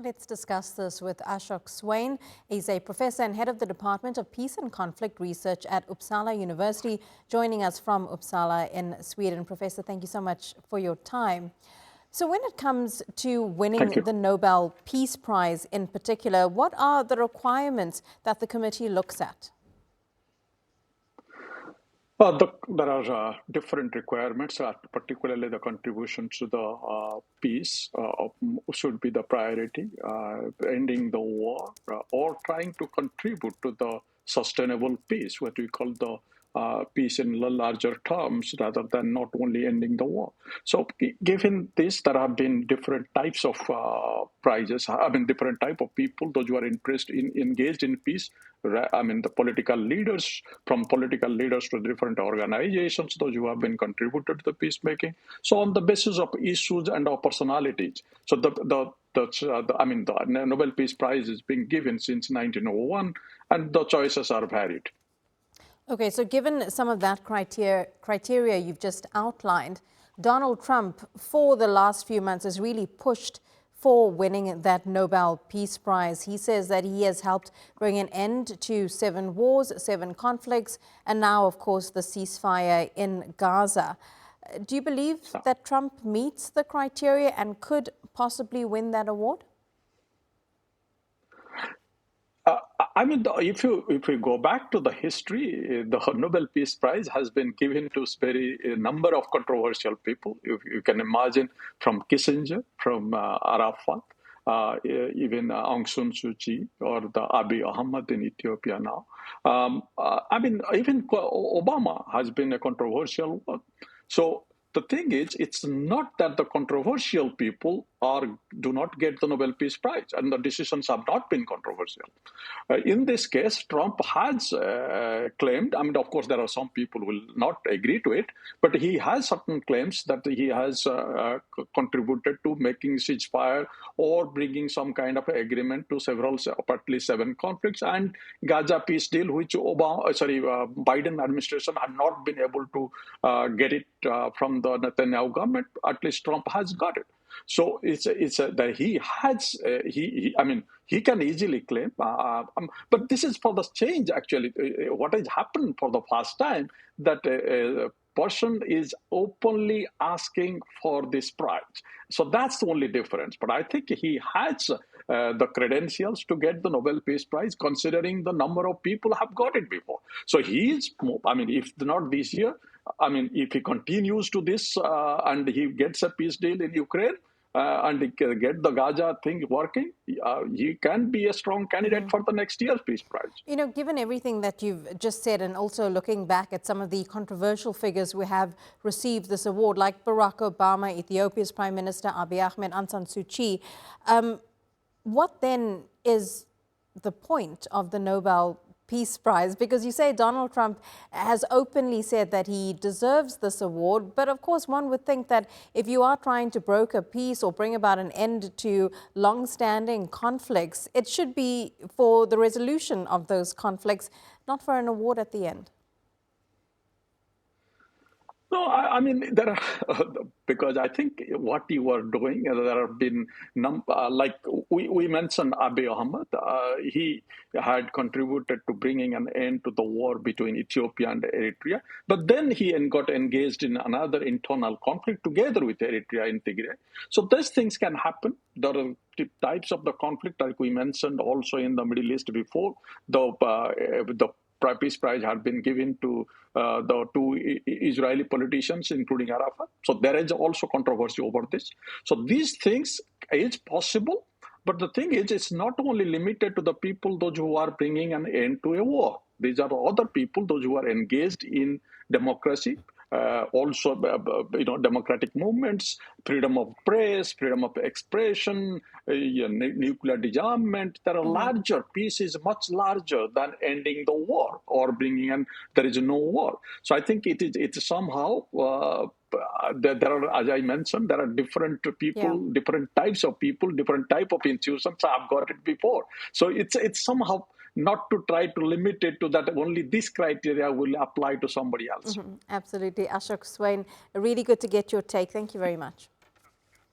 Let's discuss this with Ashok Swain. He's a professor and head of the Department of Peace and Conflict Research at Uppsala University, joining us from Uppsala in Sweden. Professor, thank you so much for your time. So when it comes to winning the Nobel Peace Prize in particular, what are the requirements that the committee looks at? There are different requirements, particularly the contribution to the peace should be the priority, ending the war or trying to contribute to the sustainable peace, what we call the peace in larger terms rather than not only ending the war. So given this, there have been different types of prizes, different type of people, those who are interested in engaged in peace. The political leaders, from political leaders to different organizations, those who have been contributed to the peacemaking. So on the basis of issues and of personalities. So the Nobel Peace Prize is being given since 1901, and the choices are varied. Okay, so given some of that criteria you've just outlined, Donald Trump, for the last few months, has really pushed for winning that Nobel Peace Prize. He says that he has helped bring an end to 7 wars, 7 conflicts, and now, of course, the ceasefire in Gaza. Do you believe that Trump meets the criteria and could possibly win that award? If we go back to the history, the Nobel Peace Prize has been given to a number of controversial people. You can imagine, from Kissinger, from Arafat, even Aung San Suu Kyi, or the Abiy Ahmed in Ethiopia now. Even Obama has been a controversial one. So the thing is, it's not that the controversial people do not get the Nobel Peace Prize, and the decisions have not been controversial. In this case, Trump has claimed, of course, there are some people who will not agree to it, but he has certain claims that he has contributed to making ceasefire or bringing some kind of agreement to at least 7 conflicts, and Gaza peace deal, which Biden administration had not been able to get it from the Netanyahu government. At least Trump has got it. So it's that he can easily claim, but this is for the change. Actually, what has happened for the first time, that a person is openly asking for this prize. So that's the only difference. But I think he has the credentials to get the Nobel Peace Prize, considering the number of people have got it before. So he's, if not this year, if he continues to this and he gets a peace deal in Ukraine, and get the Gaza thing working, he can be a strong candidate for the next year's Peace Prize. You know, given everything that you've just said, and also looking back at some of the controversial figures who have received this award, like Barack Obama, Ethiopia's Prime Minister Abiy Ahmed, Aung San Suu Kyi, what then is the point of the Nobel Peace Prize? Because you say Donald Trump has openly said that he deserves this award. But of course, one would think that if you are trying to broker peace or bring about an end to long-standing conflicts, it should be for the resolution of those conflicts, not for an award at the end. No, there are, because I think what you are doing, there have been, like we mentioned Abiy Ahmed, he had contributed to bringing an end to the war between Ethiopia and Eritrea, but then he got engaged in another internal conflict together with Eritrea in Tigray. So these things can happen. There are types of the conflict, like we mentioned also in the Middle East before, the Peace Prize had been given to the 2 Israeli politicians, including Arafat. So there is also controversy over this. So these things is possible, but the thing is, it's not only limited to the people, those who are bringing an end to a war. These are other people, those who are engaged in democracy, also, democratic movements, freedom of press, freedom of expression, nuclear disarmament. There are larger. Peace is much larger than ending the war or bringing in. There is no war. So I think it's somehow. There are, as I mentioned, there are different people, different types of people, different type of institutions. I've got it before. So it's somehow not to try to limit it to that only this criteria will apply to somebody else. Absolutely. Ashok Swain, really good to get your take. Thank you very much.